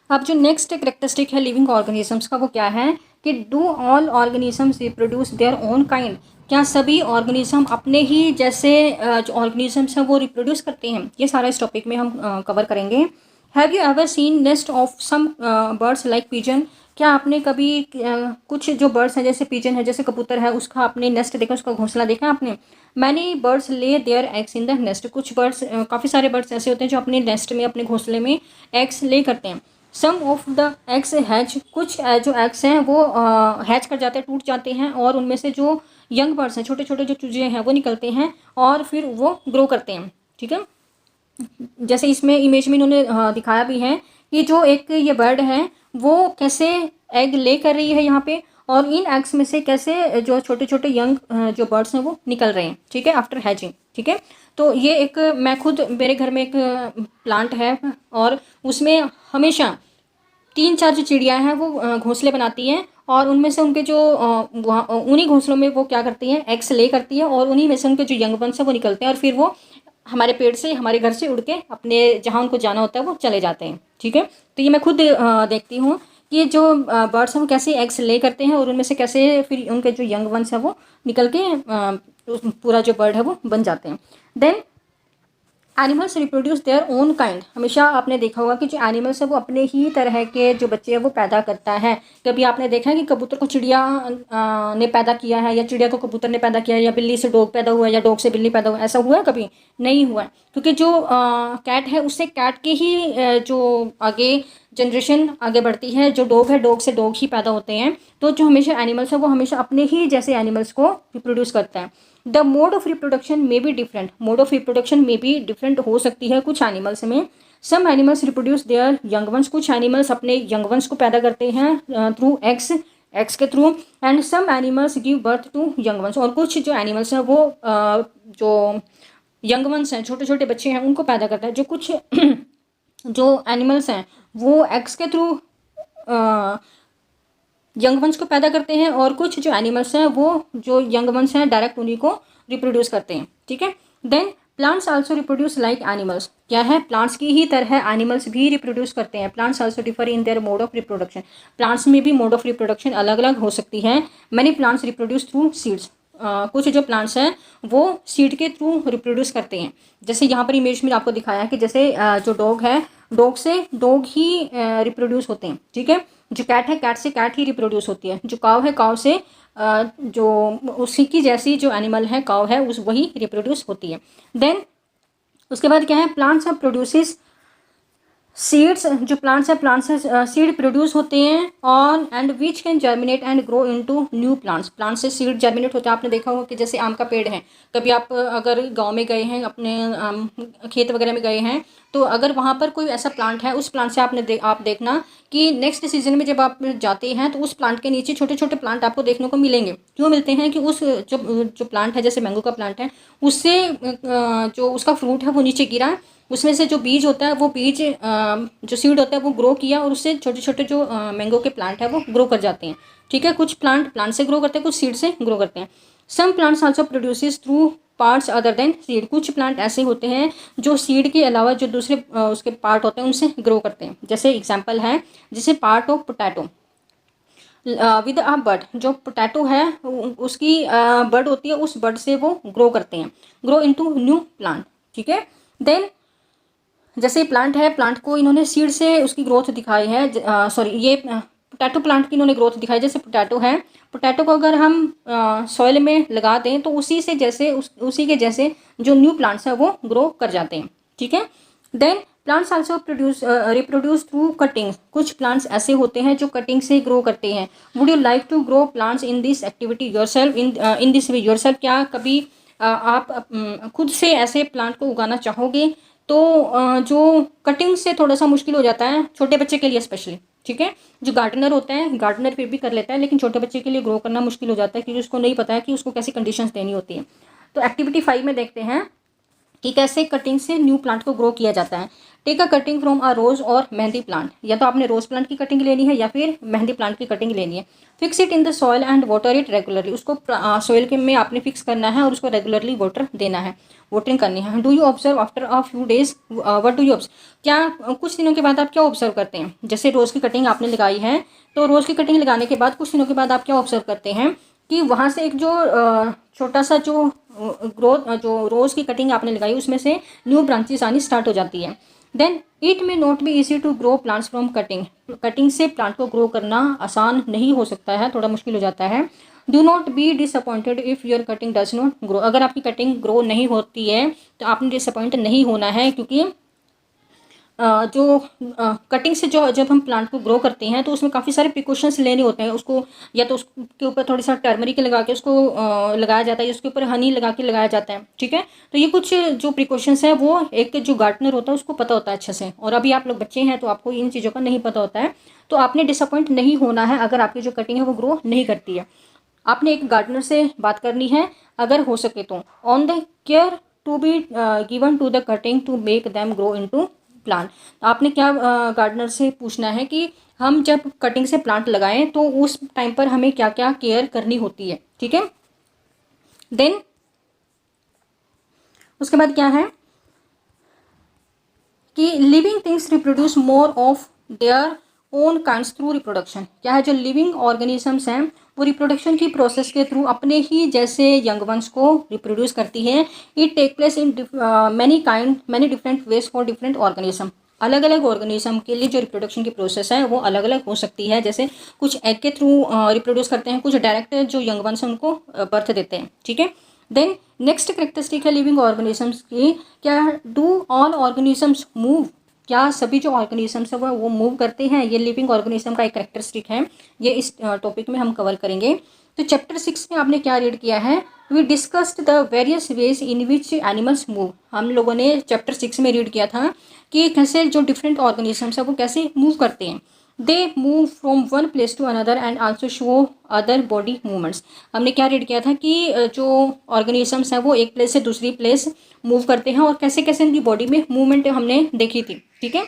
अब जो next characteristic है लिविंग ऑर्गेनिजम्स का वो क्या है कि do all organisms reproduce their own kind, क्या सभी ऑर्गेनिज्म अपने ही जैसे जो ऑर्गेनिजम्स हैं वो रिप्रोड्यूस करते हैं। ये सारा इस टॉपिक में हम कवर करेंगे। Have you ever seen nest of some birds like pigeon, क्या आपने कभी कुछ जो बर्ड्स हैं जैसे पिजन है जैसे कबूतर है उसका आपने नेस्ट देखा, उसका घोंसला देखा आपने। Many birds lay their eggs in the nest, कुछ बर्ड्स काफ़ी सारे बर्ड्स ऐसे होते हैं जो अपने नेस्ट में अपने घोंसले में एग्स ले करते हैं। सम ऑफ द एग्स हैच, कुछ जो एग्स हैं वो हैच कर जाते हैं, टूट जाते हैं और उनमें से जो यंग बर्ड्स हैं छोटे छोटे जो चूजे हैं वो निकलते हैं और फिर वो ग्रो करते हैं। ठीक है, जैसे इसमें इमेज में इन्होंने दिखाया भी है कि जो एक ये बर्ड है वो कैसे एग ले कर रही है यहाँ पे, और इन एग्स में से कैसे जो छोटे छोटे यंग जो बर्ड्स हैं वो निकल रहे हैं। ठीक है, आफ्टर हैचिंग। ठीक है, तो ये एक मैं खुद मेरे घर में एक प्लांट है और उसमें हमेशा 3-4 जो चिड़िया हैं वो घोंसले बनाती हैं और उनमें से उनके जो उन्हीं घोंसलों में वो क्या करती हैं, एग्स ले करती हैं और उन्हीं में से उनके जो यंग बर्ड्स हैं वो निकलते हैं और फिर वो हमारे पेड़ से हमारे घर से उड़ के अपने जहाँ उनको जाना होता है वो चले जाते हैं। ठीक है, तो ये मैं खुद देखती हूँ कि जो बर्ड्स हैं वो कैसे एग्स ले करते हैं और उनमें से कैसे फिर उनके जो यंग वंस हैं वो निकल के पूरा जो बर्ड है वो बन जाते हैं। Then animals reproduce their own kind, हमेशा आपने देखा होगा कि जो एनिमल्स है वो अपने ही तरह के जो बच्चे हैं वो पैदा करता है। कभी आपने देखा है कि कबूतर को चिड़िया ने पैदा किया है या चिड़िया को कबूतर ने पैदा किया है या बिल्ली से डॉग पैदा हुआ है या डॉग से बिल्ली पैदा हुआ है, ऐसा हुआ है? कभी नहीं हुआ है, क्योंकि जो कैट है उससे कैट के ही जो आगे जनरेशन आगे बढ़ती है, जो डॉग है डॉग से डॉग ही पैदा होते हैं। तो जो हमेशा एनिमल्स है वो हमेशा अपने ही जैसे एनिमल्स को रिप्रोड्यूस करता है। द मोड ऑफ रिप्रोडक्शन में भी डिफरेंट, मोड ऑफ रिप्रोडक्शन में भी डिफरेंट हो सकती है कुछ एनिमल्स में। Some animals reproduce their young ones, कुछ एनिमल्स अपने यंग वंस को पैदा करते हैं थ्रू एग्स के through. And some animals give birth to young ones, और कुछ जो एनिमल्स हैं वो जो यंग वंस हैं छोटे छोटे बच्चे हैं उनको पैदा करता है। जो कुछ जो एनिमल्स हैं वो एग्स के थ्रू यंग वंस को पैदा करते हैं और कुछ जो एनिमल्स हैं वो जो यंग वंस हैं डायरेक्ट उन्हीं को रिप्रोड्यूस करते हैं। ठीक है, then plants also reproduce like animals, क्या है प्लांट्स की ही तरह एनिमल्स भी रिप्रोड्यूस करते हैं। Plants also differ in their mode of reproduction, plants में भी मोड ऑफ रिप्रोडक्शन अलग अलग हो सकती है। Many plants reproduce through seeds, कुछ जो प्लांट्स हैं वो सीड के थ्रू रिप्रोड्यूस करते हैं। जैसे यहाँ पर इमेज में आपको दिखाया है कि जैसे जो डॉग है डॉग से डॉग ही रिप्रोड्यूस होते हैं। ठीक है, जो कैट है कैट से कैट ही रिप्रोड्यूस होती है। जो काव है काव से जो उसी की जैसी जो एनिमल है काव है उस वही रिप्रोड्यूस होती है। देन उसके बाद क्या है, प्लांट्स ऑफ प्रोड्यूसेस सीड्स, जो प्लांट्स है सीड प्रोड्यूस होते हैं और and which can germinate and grow into new plants, plants से सीड जर्मिनेट होते हैं। आपने देखा होगा कि जैसे आम का पेड़ है, कभी आप अगर गांव में गए हैं अपने खेत वगैरह में गए हैं तो अगर वहाँ पर कोई ऐसा प्लांट है उस प्लांट से आप देखना कि नेक्स्ट सीजन में जब आप जाते हैं तो उस प्लांट के नीचे छोटे छोटे प्लांट आपको देखने को मिलेंगे। क्यों मिलते हैं कि उस जो प्लांट है जैसे मैंगो का प्लांट है उससे जो उसका फ्रूट है वो नीचे गिरा, उसमें से जो बीज होता है वो बीज जो सीड होता है वो ग्रो किया और उससे छोटे छोटे जो मैंगो के प्लांट है वो ग्रो कर जाते हैं। ठीक है, कुछ प्लांट से ग्रो करते हैं, कुछ सीड से ग्रो करते हैं। Some plants also produces through parts other than seed, कुछ प्लांट ऐसे होते हैं जो सीड के अलावा जो दूसरे उसके पार्ट होते हैं उनसे ग्रो करते हैं। जैसे एग्जाम्पल है जैसे part of potato with a bud, जो पोटैटो है उसकी बड होती है, उस बड से वो ग्रो करते हैं, ग्रो इनटू न्यू प्लांट। ठीक है, देन जैसे प्लांट है प्लांट को इन्होंने सीड से उसकी ग्रोथ दिखाई है, सॉरी ये पोटैटो प्लांट की इन्होंने ग्रोथ दिखाई। जैसे पोटैटो है, पोटैटो को अगर हम सॉइल में लगा दें तो उसी से जैसे उसी के जैसे जो न्यू प्लांट्स हैं वो ग्रो कर जाते हैं। ठीक है, then plants also reproduce through cutting, कुछ प्लांट्स ऐसे होते हैं जो कटिंग से ग्रो करते हैं। Would you like to grow plants in this activity yourself in this way yourself, क्या कभी आप खुद से ऐसे प्लांट को उगाना चाहोगे? तो जो कटिंग से थोड़ा सा मुश्किल हो जाता है छोटे बच्चे के लिए स्पेशली। ठीक है, जो गार्डनर होता है गार्डनर फिर भी कर लेता है, लेकिन छोटे बच्चे के लिए ग्रो करना मुश्किल हो जाता है क्योंकि उसको नहीं पता है कि उसको कैसी कंडीशंस देनी होती है। तो एक्टिविटी 5 में देखते हैं कि कैसे कटिंग से न्यू प्लांट को ग्रो किया जाता है। Take a cutting from a rose और मेहंदी प्लांट, या तो आपने रोज़ प्लांट की कटिंग लेनी है या फिर मेहंदी प्लांट की कटिंग लेनी है। Fix it in the soil and water it regularly, उसको सॉइल के में आपने फिक्स करना है और उसको रेगुलरली वाटर देना है, वाटरिंग करनी है। Do you observe after a few days, what do you observe, क्या कुछ दिनों के बाद आप क्या ऑब्जर्व करते हैं? जैसे रोज़ की कटिंग आपने लगाई है, तो रोज़ की कटिंग लगाने के बाद कुछ दिनों के बाद आप क्या ऑब्जर्व करते हैं कि वहाँ से एक जो छोटा सा जो ग्रोथ, जो रोज़ की कटिंग आपने लगाई उसमें से न्यू ब्रांचेस आनी स्टार्ट हो जाती है। Then it may not be easy to grow plants from cutting, cutting से प्लांट को ग्रो करना आसान नहीं हो सकता है, थोड़ा मुश्किल हो जाता है। Do not be disappointed if your cutting does not grow, अगर आपकी कटिंग ग्रो नहीं होती है तो आपने डिसअपॉइंट नहीं होना है, क्योंकि जो कटिंग से जो जब हम प्लांट को ग्रो करते हैं तो उसमें काफ़ी सारे प्रिकॉशंस लेने होते हैं। उसको या तो उसके ऊपर थोड़ी सा टर्मरिक लगा के उसको लगाया जाता है, उसके ऊपर हनी लगा के लगाया जाता है, ठीक है। तो ये कुछ जो प्रिकॉशंस है वो एक जो गार्डनर होता है उसको पता होता है अच्छे से, और अभी आप लोग बच्चे हैं तो आपको इन चीज़ों का नहीं पता होता है। तो आपने डिसअपॉइंट नहीं होना है अगर आपकी जो कटिंग है वो ग्रो नहीं करती है। आपने एक गार्डनर से बात करनी है अगर हो सके तो, on the care to be given to the cutting to make them grow into plant. आपने क्या गार्डनर से पूछना है कि हम जब कटिंग से प्लांट लगाएं तो उस टाइम पर हमें क्या क्या केयर करनी होती है, ठीक है। देन उसके बाद क्या है कि living things reproduce more of their own kinds through reproduction. क्या है, जो लिविंग ऑर्गेनिजम्स हैं वो रिप्रोडक्शन की प्रोसेस के थ्रू अपने ही जैसे यंग वंस को रिप्रोड्यूस करती है। It take place in many different ways for different organism. अलग अलग ऑर्गेनिज्म के लिए जो रिप्रोडक्शन की प्रोसेस है वो अलग अलग हो सकती है। जैसे कुछ एग के थ्रू रिप्रोड्यूस करते हैं, कुछ डायरेक्ट जो यंग वंस हैं उनको बर्थ देते हैं, ठीक है। देन नेक्स्ट करेक्टरिस्टिक है लिविंग ऑर्गेनिजम्स की, क्या डू ऑल ऑर्गेनिजम्स मूव, क्या सभी जो ऑर्गेनिजम्स है वो मूव करते हैं? ये लिविंग ऑर्गेनिज्म का एक करेक्टरिस्टिक है, ये इस टॉपिक में हम कवर करेंगे। तो चैप्टर 6 में आपने क्या रीड किया है, we discussed the various ways in which animals move. हम लोगों ने चैप्टर 6 में रीड किया था कि कैसे जो डिफरेंट ऑर्गेनिजम्स है वो कैसे मूव करते हैं। They move from one place to another and also show other body movements. हमने क्या रीड किया था कि जो ऑर्गेनिजम्स हैं वो एक प्लेस से दूसरी प्लेस मूव करते हैं और कैसे कैसे उनकी बॉडी में मूवमेंट हमने देखी थी, ठीक है।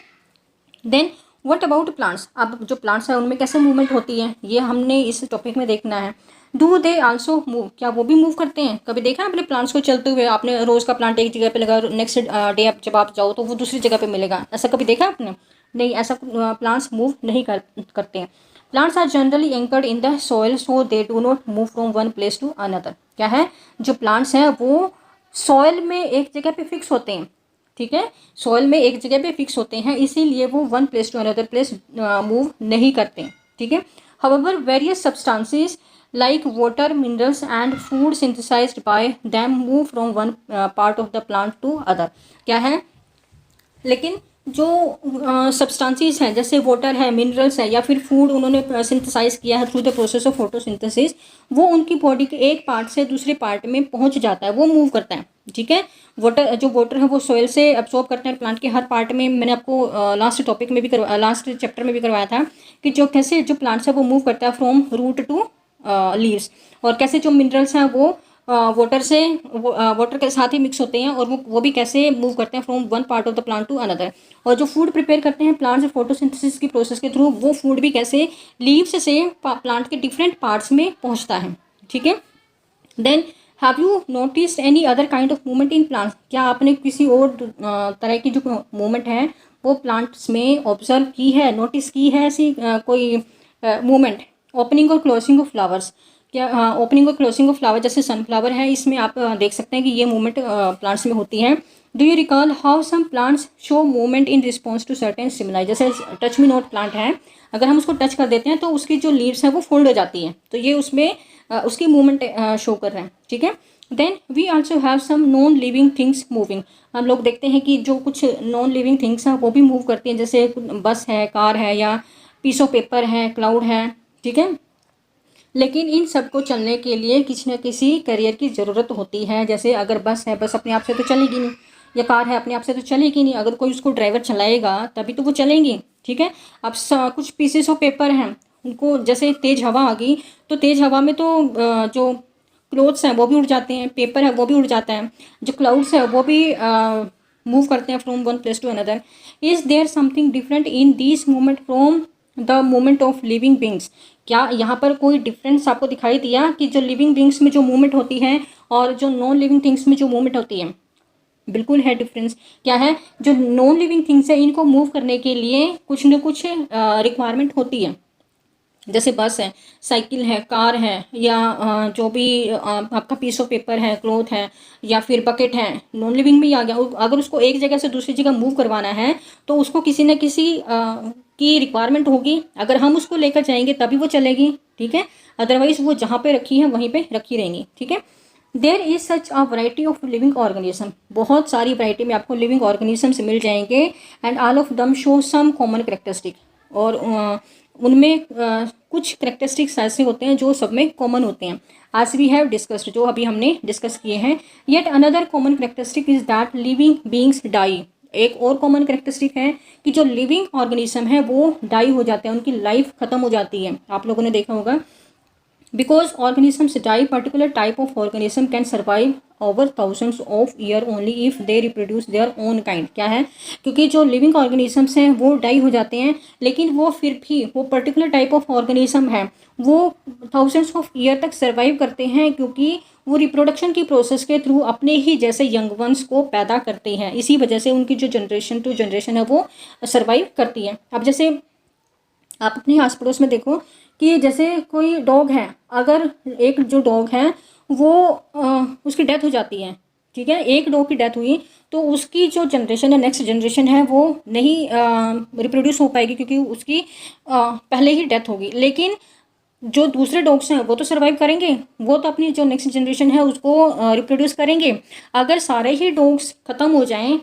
देन व्हाट अबाउट प्लांट्स, अब जो प्लांट्स हैं उनमें कैसे मूवमेंट होती है ये हमने इस टॉपिक में देखना है। डू दे आल्सो मूव, क्या वो भी मूव करते हैं? कभी देखा आपने प्लांट्स को चलते हुए? आपने रोज़ का प्लांट एक जगह पे लगा, नेक्स्ट डे आप जब आप जाओ तो वो दूसरी जगह पे मिलेगा, ऐसा कभी देखा आपने? नहीं, ऐसा प्लांट्स मूव नहीं करते हैं। Plants are generally anchored in the soil so they do not move from one place to another. क्या है, जो प्लांट्स हैं वो सॉइल में एक जगह पे फिक्स होते हैं, ठीक है। सॉइल में एक जगह पे फिक्स होते हैं, इसीलिए वो one place to another place move नहीं करते, ठीक है। However various substances like water, minerals and food synthesized by them move from one part of the plant to other. क्या है, लेकिन जो सब्सटेंसेस हैं जैसे वाटर है, मिनरल्स है या फिर फूड उन्होंने सिंथेसाइज किया है through the process of photosynthesis, वो उनकी बॉडी के एक पार्ट से दूसरे पार्ट में पहुंच जाता है, वो मूव करता है, ठीक है। वाटर, जो वाटर है वो सॉइल से अब्सॉर्ब करते हैं प्लांट के हर पार्ट में। मैंने आपको लास्ट टॉपिक में भी लास्ट चैप्टर में भी करवाया था कि जो कैसे जो प्लांट्स है वो मूव करता है फ्रॉम रूट टू लीव्स, और कैसे जो मिनरल्स हैं वो वाटर से वाटर के साथ ही मिक्स होते हैं और वो भी कैसे मूव करते हैं from one part of the plant to another. और जो फूड प्रिपेयर करते हैं प्लांट्स फोटोसिंथेसिस की प्रोसेस के थ्रू, वो फूड भी कैसे लीव्स से प्लांट के डिफरेंट पार्ट्स में पहुंचता है, ठीक है। Then have you noticed any other kind of movement in plants, क्या आपने किसी और तरह की जो मूवमेंट है वो प्लांट्स में ऑब्जर्व की है, नोटिस की है ऐसी कोई मूवमेंट? ओपनिंग और क्लोजिंग ऑफ फ्लावर्स, क्या ओपनिंग और क्लोजिंग ऑफ फ्लावर जैसे सनफ्लावर है, इसमें आप देख सकते हैं कि ये मूवमेंट प्लांट्स में होती है। Do you recall how some plants show movement in response to certain stimuli, जैसे टच मी नॉट प्लांट है, अगर हम उसको टच कर देते हैं तो उसकी जो लीव्स हैं वो फोल्ड हो जाती हैं, तो ये उसमें उसकी मूवमेंट शो कर रहे हैं, ठीक है। Then we also have some non living things moving, हम लोग देखते हैं कि जो कुछ नॉन लिविंग थिंग्स हैं वो भी मूव करती हैं, जैसे बस है, कार है, या पीस ऑफ पेपर है, क्लाउड है, ठीक है। लेकिन इन सब को चलने के लिए किसी न किसी करियर की ज़रूरत होती है। जैसे अगर बस है, बस अपने आप से तो चलेगी नहीं, या कार है अपने आप से तो चलेगी नहीं, अगर कोई उसको ड्राइवर चलाएगा तभी तो वो चलेंगी, ठीक है। अब कुछ पीसेस ऑफ पेपर हैं, उनको जैसे तेज़ हवा आ गई तो तेज़ हवा में तो जो क्लोथ्स हैं वो भी उड़ जाते हैं, पेपर है वो भी उड़ जाता है, जो क्लाउड्स है वो भी मूव करते हैं from one place to another, is there something different in this movement from the movement of living beings? क्या यहाँ पर कोई डिफरेंस आपको दिखाई दिया कि जो लिविंग बींग्स में जो मूवमेंट होती है और जो नॉन लिविंग थिंग्स में जो मूवमेंट होती है? बिल्कुल है डिफरेंस। क्या है? जो नॉन लिविंग थिंग्स है इनको मूव करने के लिए कुछ न कुछ रिक्वायरमेंट होती है, जैसे बस है, साइकिल है, कार है, या जो भी आपका पीस ऑफ पेपर है, क्लॉथ है, या फिर बकेट है, नॉन लिविंग में ही आ गया। अगर उसको एक जगह से दूसरी जगह मूव करवाना है तो उसको किसी न किसी की रिक्वायरमेंट होगी। अगर हम उसको लेकर जाएंगे तभी वो चलेगी, ठीक है, अदरवाइज वो जहाँ पे रखी है वहीं पे रखी रहेंगी, ठीक है। There is such a variety of living organism, बहुत सारी वैरायटी में आपको लिविंग ऑर्गेनिजम्स मिल जाएंगे, and all of them show some common characteristic, और उनमें कुछ करेक्टरिस्टिक्स ऐसे होते हैं जो सब में कॉमन होते हैं, एज वी हैव डिस्कस्ड, जो अभी हमने डिस्कस किए हैं। Yet another common characteristic is that living beings die, एक और कॉमन करेक्टरिस्टिक है कि जो लिविंग ऑर्गेनिज्म है वो डाई हो जाते हैं, उनकी लाइफ खत्म हो जाती है। आप लोगों ने देखा होगा, because organisms die, particular type of organism can survive over thousands of year only if they reproduce their own kind। क्या है? क्योंकि जो लिविंग ऑर्गेनिजम्स हैं वो डाई हो जाते हैं, लेकिन वो फिर भी वो पर्टिकुलर टाइप ऑफ ऑर्गेनिज्म है वो थाउजेंड्स ऑफ ईयर तक सर्वाइव करते हैं, क्योंकि वो रिप्रोडक्शन की प्रोसेस के थ्रू अपने ही जैसे यंग वंस को पैदा करते हैं। इसी वजह से उनकी जो जनरेशन टू जनरेशन है वो सर्वाइव करती है। अब जैसे आप अपने आस पड़ोस में देखो कि जैसे कोई डॉग है, अगर एक जो डॉग है वो उसकी डेथ हो जाती है, ठीक है, एक डॉग की डेथ हुई तो उसकी जो जनरेशन है, नेक्स्ट जनरेशन है, वो नहीं रिप्रोड्यूस हो पाएगी, क्योंकि उसकी पहले ही डेथ होगी। लेकिन जो दूसरे डॉग्स हैं वो तो सर्वाइव करेंगे, वो तो अपनी जो नेक्स्ट जनरेशन है उसको रिप्रोड्यूस करेंगे। अगर सारे ही डॉग्स ख़त्म हो जाएं,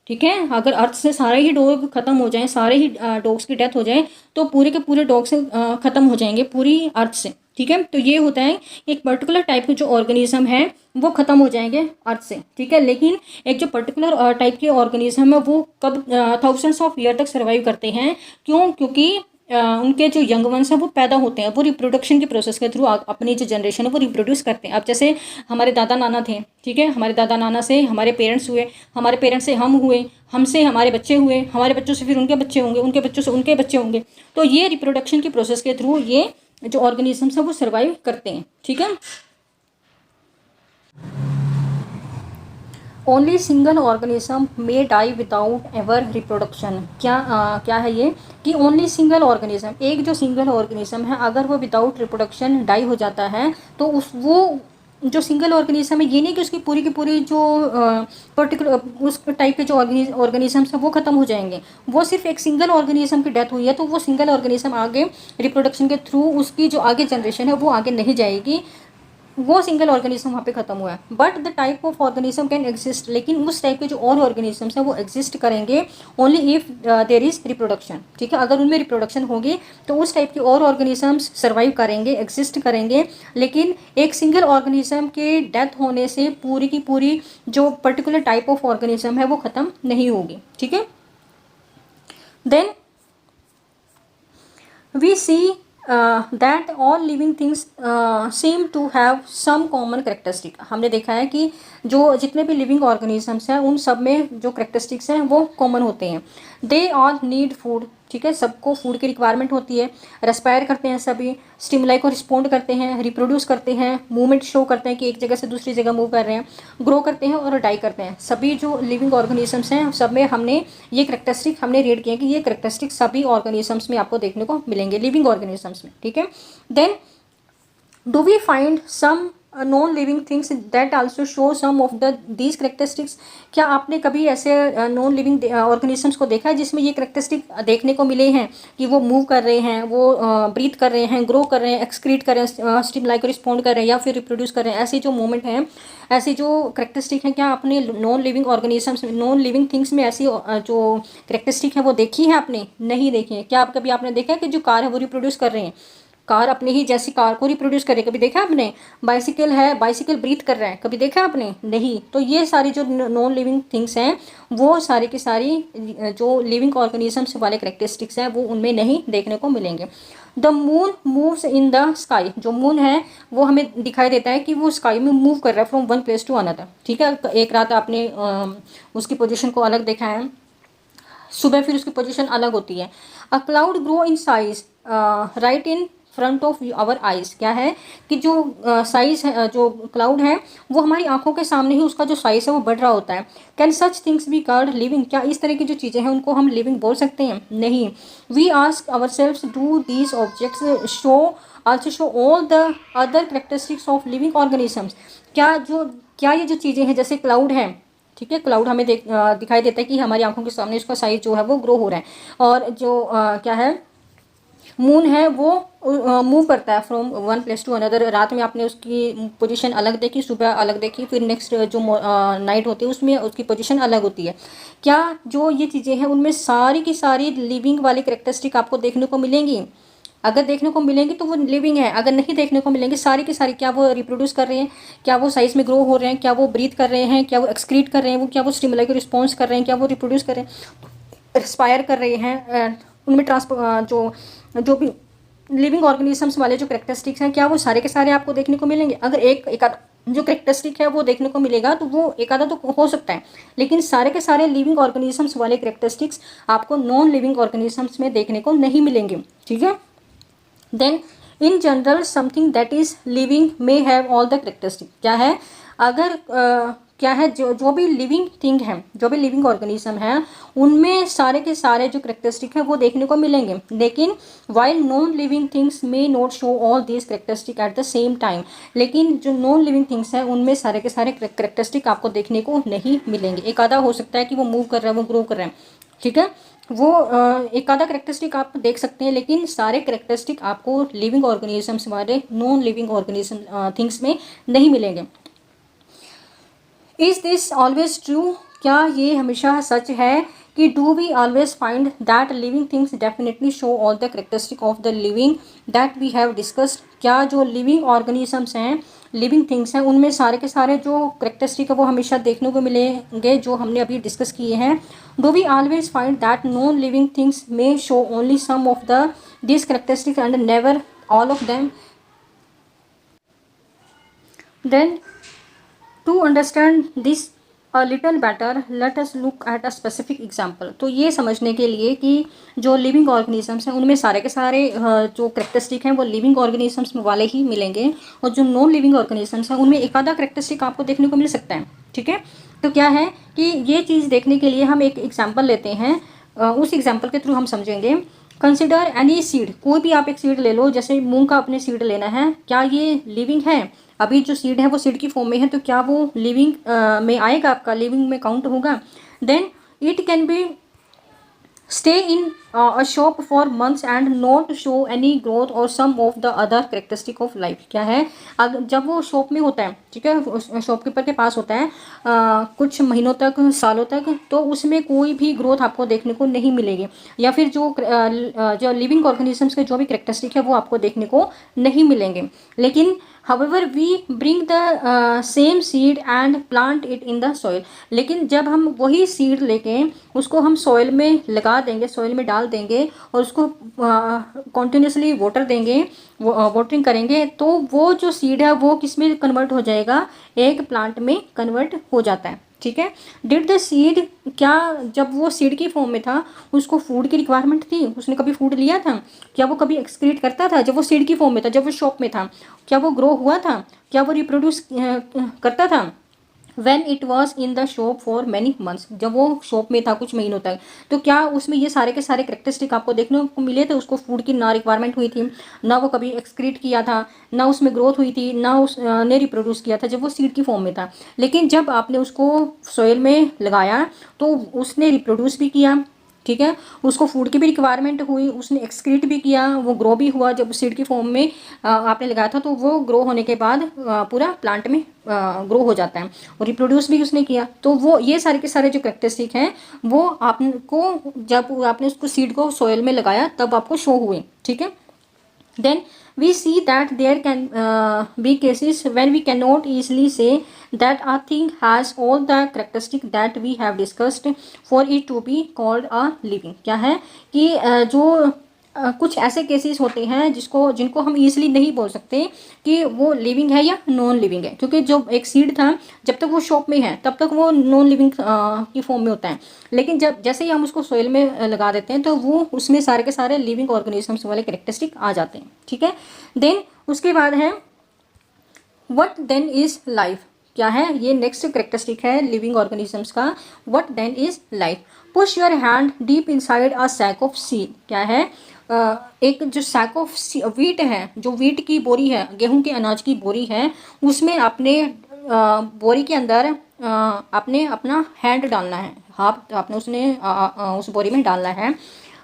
ठीक है, अगर अर्थ से सारे ही डॉग खत्म हो जाएं, सारे ही डॉग्स की डेथ हो जाए, तो पूरे के पूरे डॉग से खत्म हो जाएंगे पूरी अर्थ से, ठीक है। तो ये होता है एक पर्टिकुलर टाइप के जो ऑर्गेनिज्म है वो खत्म हो जाएंगे अर्थ से, ठीक है। लेकिन एक जो पर्टिकुलर टाइप के ऑर्गेनिज्म है वो कब थाउजेंड्स ऑफ ईयर तक सर्वाइव करते हैं। क्यों? क्योंकि उनके जो यंग वंस हैं वो पैदा होते हैं, वो रिप्रोडक्शन के प्रोसेस के थ्रू अपनी जो जनरेशन है वो रिप्रोड्यूस करते हैं। अब जैसे हमारे दादा नाना थे, ठीक है, हमारे दादा नाना से हमारे पेरेंट्स हुए, हमारे पेरेंट्स से हम हुए, हमसे हमारे बच्चे हुए, हमारे बच्चों से फिर उनके बच्चे होंगे, उनके बच्चों से उनके बच्चे होंगे। तो ये रिप्रोडक्शन के प्रोसेस के थ्रू ये जो ऑर्गेनिजम्स हैं वो सर्वाइव करते हैं, ठीक है। Only single organism may die without ever reproduction. क्या है ये कि ओनली सिंगल ऑर्गेनिज्म, एक जो सिंगल ऑर्गेनिज्म है अगर वो विदाउट रिप्रोडक्शन डाई हो जाता है तो वो जो सिंगल ऑर्गेनिज्म है, ये नहीं कि उसकी पूरी की पूरी जो पर्टिकुलर उस टाइप के जो ऑर्गेनिजम्स हैं वो खत्म हो जाएंगे। वो सिर्फ एक सिंगल ऑर्गेनिज्म की डेथ हुई है तो वो सिंगल ऑर्गेनिज्म आगे रिप्रोडक्शन के थ्रू उसकी जो आगे जनरेशन है वो आगे नहीं जाएगी, वो सिंगल ऑर्गेनिज्म वहाँ पे खत्म हुआ है। But the type of organism can exist, लेकिन उस टाइप के जो और ऑर्गेनिजम्स हैं वो एग्जिस्ट करेंगे only if there is reproduction, ठीक है। अगर उनमें रिप्रोडक्शन होगी तो उस टाइप के और ऑर्गेनिजम्स सर्वाइव करेंगे, एग्जिस्ट करेंगे। लेकिन एक सिंगल ऑर्गेनिज्म के डेथ होने से पूरी की पूरी जो पर्टिकुलर टाइप ऑफ ऑर्गेनिज्म है वो ख़त्म नहीं होगी, ठीक है। Then we see that all living things seem to have some common characteristic. हमने देखा है कि जो जितने भी लिविंग ऑर्गेनिजम्स हैं उन सब में जो करेक्टरिस्टिक्स हैं वो कॉमन होते हैं। दे ऑल नीड फूड, ठीक है, सबको फूड की रिक्वायरमेंट होती है, रेस्पायर करते हैं सभी, स्टिमुलाई को रिस्पॉन्ड करते हैं, रिप्रोड्यूस करते हैं, मूवमेंट शो करते हैं कि एक जगह से दूसरी जगह मूव कर रहे हैं, ग्रो करते हैं और डाई करते हैं। सभी जो लिविंग ऑर्गेनिजम्स हैं सब में हमने ये करेक्टरिस्टिक हमने रीड किया कि ये करेक्टरिस्टिक सभी ऑर्गेनिजम्स में आपको देखने को मिलेंगे, लिविंग ऑर्गेनिजम्स में, ठीक है। Then do we find some non living things that also show some of these characteristics. क्या आपने कभी ऐसे नॉन लिविंग ऑर्गेनिजम्स को देखा है जिसमें ये करेक्टरिस्टिक देखने को मिले हैं कि वो मूव कर रहे हैं, वो ब्रीथ कर रहे हैं, ग्रो कर रहे हैं, एक्सक्रीट कर रहे हैं, स्टिमुलाई को रिस्पॉन्ड कर रहे हैं या फिर रिप्रोड्यूस कर रहे हैं, ऐसी जो मूवमेंट है, ऐसी जो करेक्टरिस्टिक है, क्या आपने non living organisms non living things में ऐसी जो करेक्टरिस्टिक है वो देखी है आपने? नहीं देखी है। क्या आप कभी आपने देखा है कि जो कार है वो रिप्रोड्यूस कर रहे हैं? कार अपने ही जैसी कार को रिप्रोड्यूस करे, कभी देखा आपने? बाइसिकल है, बाइसिकल ब्रीथ कर रहा है, कभी देखा आपने? नहीं। तो ये सारी जो नॉन लिविंग थिंग्स हैं वो सारी की सारी जो लिविंग ऑर्गेनिजम्स वाले करेक्टरिस्टिक्स हैं वो उनमें नहीं देखने को मिलेंगे। The moon moves in the sky, जो मून है वो हमें दिखाई देता है कि वो स्काई में मूव कर रहा है from one place to another, ठीक है। एक रात आपने उसकी पोजीशन को अलग देखा है, सुबह फिर उसकी पोजीशन अलग होती है। A cloud grow in size right in front of our eyes, क्या है कि जो साइज है, जो क्लाउड है वो हमारी आंखों के सामने ही उसका जो साइज है वो बढ़ रहा होता है। Can such things be called living, क्या इस तरह की जो चीज़ें हैं उनको हम लिविंग बोल सकते हैं? नहीं। We ask ourselves, do these objects show also show all the other characteristics of living organisms, क्या ये जो चीज़ें हैं जैसे क्लाउड है, ठीक है, क्लाउड हमें दिखाई देता है कि हमारी आंखों के सामने उसका साइज जो है वो ग्रो हो रहा है। और जो क्या है मून है वो मूव करता है from one place to another. रात में आपने उसकी पोजीशन अलग देखी, सुबह अलग देखी, फिर नेक्स्ट जो नाइट होती है उसमें उसकी पोजीशन अलग होती है। क्या जो ये चीज़ें हैं उनमें सारी की सारी लिविंग वाली करेक्टरिस्टिक आपको देखने को मिलेंगी? अगर देखने को मिलेंगी तो वो लिविंग है, अगर नहीं देखने को मिलेंगी सारी की सारी, क्या वो रिप्रोड्यूस कर रहे हैं, क्या वो साइज में ग्रो हो रहे हैं, क्या वो ब्रीथ कर रहे हैं, क्या वो एक्सक्रीट कर रहे हैं, वो क्या वो स्टिमुलाई को रिस्पॉन्स कर रहे हैं, क्या वो रिप्रोड्यूस कर रहे हैं, एक्सपायर कर रहे हैं, उनमें जो भी लिविंग ऑर्गेनिजम्स वाले जो करेक्टरिस्टिक्स हैं क्या वो सारे के सारे आपको देखने को मिलेंगे? अगर एक आधा जो करेक्टरिस्टिक है वो देखने को मिलेगा तो वो एक आधा तो हो सकता है, लेकिन सारे के सारे लिविंग ऑर्गेनिजम्स वाले करेक्टरिस्टिक्स आपको नॉन लिविंग ऑर्गेनिजम्स में देखने को नहीं मिलेंगे, ठीक है। Then in general something that is living may have all the characteristic, क्या है अगर क्या है जो भी लिविंग थिंग है, जो भी लिविंग ऑर्गेनिज्म है उनमें सारे के सारे जो करेक्टरिस्टिक है वो देखने को मिलेंगे। लेकिन while non living things may not show all this characteristic at the same time, लेकिन जो नॉन लिविंग थिंग्स है उनमें सारे के सारे करेक्टरिस्टिक आपको देखने को नहीं मिलेंगे। एक आधा हो सकता है कि वो मूव कर रहा है, वो ग्रो कर रहा है, ठीक है, वो एक आधा करेक्टरिस्टिक आप देख सकते हैं, लेकिन सारे करेक्टरिस्टिक आपको लिविंग ऑर्गेनिजम्स वाले नॉन लिविंग ऑर्गेनिज्म थिंग्स में नहीं मिलेंगे। इज़ दिस ऑलवेज ट्रू, क्या ये हमेशा सच है कि do we always find that living things definitely show all the characteristic of the living that we have discussed, क्या जो लिविंग ऑर्गेनिजम्स हैं, लिविंग थिंग्स हैं उनमें सारे के सारे जो करेक्टरिस्टिक है वो हमेशा देखने को मिलेंगे जो हमने अभी डिस्कस किए हैं। Do we always find that non living things may show only some of the this characteristic and never all of them. Then to understand this a little better let us look at a specific example, तो ये समझने के लिए कि जो living organisms हैं उनमें सारे के सारे जो करेक्टरिस्टिक हैं वो लिविंग ऑर्गेनिजम्स वाले ही मिलेंगे, और जो नॉन लिविंग ऑर्गेनिजम्स हैं उनमें एक आधा करेक्टरिस्टिक आपको देखने को मिल सकता है, ठीक है। तो क्या है कि ये चीज़ देखने के लिए हम एक एग्जाम्पल लेते हैं, उस एग्जाम्पल के थ्रू हम समझेंगे। कंसिडर एनी सीड, कोई भी आप एक सीड ले लो, जैसे मूंग का अपने सीड लेना है, क्या ये लिविंग है? अभी जो सीड है वो सीड की फॉर्म में है, तो क्या वो लिविंग में आएगा, आपका लिविंग में काउंट होगा? Then it can be stay in a shop for months and not show any growth or some of the other characteristic of life, क्या है अगर जब वो शॉप में होता है, ठीक है, शॉपकीपर के पास होता है कुछ महीनों तक, सालों तक, तो उसमें कोई भी ग्रोथ आपको देखने को नहीं मिलेगी, या फिर जो लिविंग ऑर्गेनिजम्स के जो भी करेक्टरिस्टिक है वो आपको देखने को नहीं मिलेंगे। लेकिन however we bring the same seed and plant it in the soil, लेकिन जब हम वही सीड लेके उसको हम सॉइल में लगा देंगे, सॉइल में डाल देंगे और उसको कॉन्टिन्यूसली वाटर देंगे, वाटरिंग करेंगे, तो वो जो सीड है वो किस में कन्वर्ट हो जाएगा? एक प्लांट में कन्वर्ट हो जाता है, ठीक है। डिड द सीड, क्या जब वो सीड की फॉर्म में था उसको फूड की रिक्वायरमेंट थी? उसने कभी फूड लिया था? क्या वो कभी एक्सक्रीट करता था? जब वो सीड की फॉर्म में था, जब वो शॉप में था, क्या वो ग्रो हुआ था? क्या वो रिप्रोड्यूस करता था? When it was in the shop for many months, जब वो शॉप में था कुछ महीनों तक, तो क्या उसमें ये सारे के सारे करेक्टरिस्टिक आपको देखने को मिले थे? उसको फूड की ना रिक्वायरमेंट हुई थी, ना वो कभी एक्सक्रीट किया था, ना उसमें ग्रोथ हुई थी, ना उसने रिप्रोड्यूस किया था जब वो सीड की फॉर्म में था। लेकिन जब आपने उसको सॉइल में लगाया तो उसने रिप्रोड्यूस भी किया, ठीक है, उसको फूड की भी रिक्वायरमेंट हुई, उसने एक्सक्रीट भी किया, वो ग्रो भी हुआ। जब सीड की फॉर्म में आपने लगाया था तो वो ग्रो होने के बाद पूरा प्लांट में ग्रो हो जाता है, और रिप्रोड्यूस भी उसने किया। तो वो ये सारे के सारे जो करेक्टरिस्टिक हैं वो आपको जब आपने उसको सीड को सॉइल में लगाया तब आपको शो हुए, ठीक है। Then we see that there can be cases when we cannot easily say that a thing has all the characteristic that we have discussed for it to be called a living। क्या है कि जो कुछ ऐसे cases होते हैं जिनको हम ईजिली नहीं बोल सकते कि वो लिविंग है या नॉन लिविंग है, क्योंकि जो एक सीड था जब तक वो शॉप में है तब तक वो नॉन लिविंग की फॉर्म में होता है, लेकिन जब जैसे ही हम उसको सोइल में लगा देते हैं तो वो उसमें सारे के सारे लिविंग ऑर्गेनिजम्स वाले कैरेक्टरिस्टिक आ जाते हैं। ठीक है, देन उसके बाद है व्हाट देन इज लाइफ। क्या है ये नेक्स्ट करेक्टरिस्टिक है लिविंग ऑर्गेनिजम्स का, what then is life. Push your hand deep inside a sack of seed. क्या है एक जो सैक ऑफ वीट है, जो वीट की बोरी है, गेहूं के अनाज की बोरी है, उसमें आपने बोरी के अंदर आपने अपना हैंड डालना है, हाथ आपने उस बोरी में डालना है।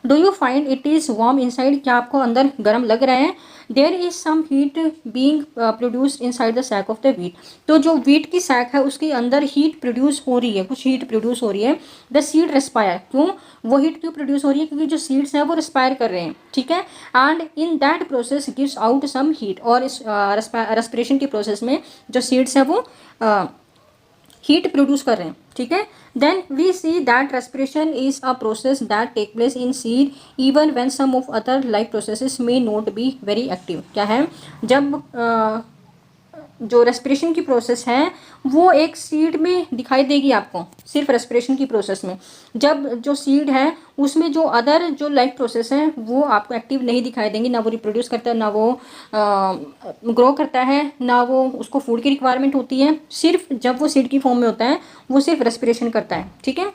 Do you find it is warm inside. क्या आपको अंदर गर्म लग रहा है। There is some heat being produced inside the sack of the wheat. तो जो वीट की सैक है उसके अंदर हीट प्रोड्यूस हो रही है, कुछ हीट प्रोड्यूस हो रही है। The seed respire. क्यों वो हीट क्यों प्रोड्यूस हो रही है, क्योंकि जो सीड्स हैं वो रेस्पायर कर रहे हैं। ठीक है, and in that process gives out some heat. और इस रेस्पिरेशन की प्रोसेस में जो सीड्स हैं वो हीट प्रोड्यूस कर रहे हैं। ठीक है, then we see that respiration is a process that take place in seed even when some of other life processes may not be very active. क्या है जब जो रेस्पिरेशन की प्रोसेस है वो एक सीड में दिखाई देगी आपको, सिर्फ रेस्पिरेशन की प्रोसेस में। जब जो सीड है उसमें जो अदर जो लाइफ प्रोसेस है वो आपको एक्टिव नहीं दिखाई देंगी, ना वो रिप्रोड्यूस करता है, ना वो ग्रो करता है, ना वो उसको फूड की रिक्वायरमेंट होती है। सिर्फ जब वो सीड की फॉर्म में होता है वो सिर्फ रेस्पिरेशन करता है। ठीक है,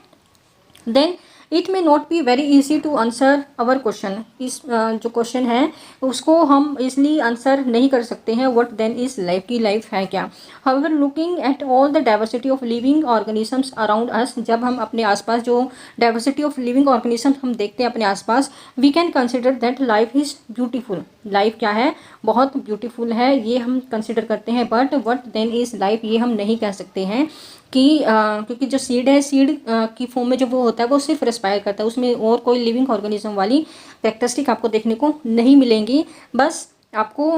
then it may not be very easy to answer our question. इस जो क्वेश्चन है उसको हम इसलिए आंसर नहीं कर सकते हैं व्हाट देन इज लाइफ, की लाइफ है क्या। However looking at all the diversity of living organisms around us, जब हम अपने आसपास जो डाइवर्सिटी ऑफ लिविंग ऑर्गेनिजम्स हम देखते हैं अपने आसपास, we can consider that life is beautiful. Life क्या है बहुत ब्यूटीफुल है, ये हम कंसिडर करते हैं। But what then is life ये हम नहीं कह सकते हैं कि क्योंकि जो सीड है सीड की फॉर्म में जो वो होता है वो सिर्फ रेस्पायर करता है, उसमें और कोई लिविंग ऑर्गेनिज्म वाली कैरेक्टरिस्टिक आपको देखने को नहीं मिलेंगी। बस आपको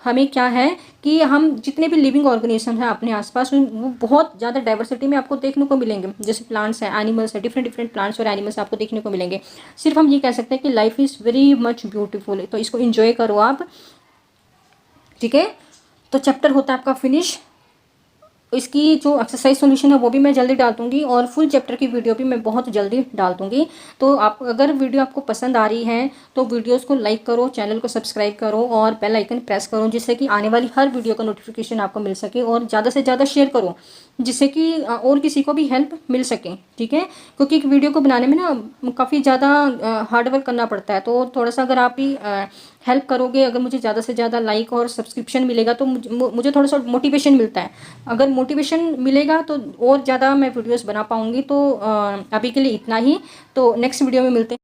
हमें क्या है कि हम जितने भी लिविंग ऑर्गेनिज्म हैं अपने आसपास वो बहुत ज़्यादा डाइवर्सिटी में आपको देखने को मिलेंगे। जैसे प्लांट्स हैं, एनिमल्स हैं, डिफरेंट डिफरेंट प्लांट्स और एनिमल्स आपको देखने को मिलेंगे। सिर्फ हम ये कह सकते हैं कि life is very much beautiful, तो इसको इन्जॉय करो आप। ठीक है, तो चैप्टर होता है आपका फिनिश। इसकी जो एक्सरसाइज सॉल्यूशन है वो भी मैं जल्दी डाल दूँगी और फुल चैप्टर की वीडियो भी मैं बहुत जल्दी डाल दूँगी। तो आप अगर वीडियो आपको पसंद आ रही है तो वीडियोस को लाइक करो, चैनल को सब्सक्राइब करो और बेल आइकन प्रेस करो, जिससे कि आने वाली हर वीडियो का नोटिफिकेशन आपको मिल सके। और ज़्यादा से ज़्यादा शेयर करो जिससे कि और किसी को भी हेल्प मिल सके। ठीक है, क्योंकि एक वीडियो को बनाने में ना काफ़ी ज़्यादा हार्ड वर्क करना पड़ता है, तो थोड़ा सा अगर आप भी हेल्प करोगे, अगर मुझे ज़्यादा से ज़्यादा लाइक और सब्सक्रिप्शन मिलेगा तो मुझे थोड़ा सा मोटिवेशन मिलता है। अगर मोटिवेशन मिलेगा तो और ज़्यादा मैं वीडियोस बना पाऊँगी। तो अभी के लिए इतना ही, तो नेक्स्ट वीडियो में मिलते हैं।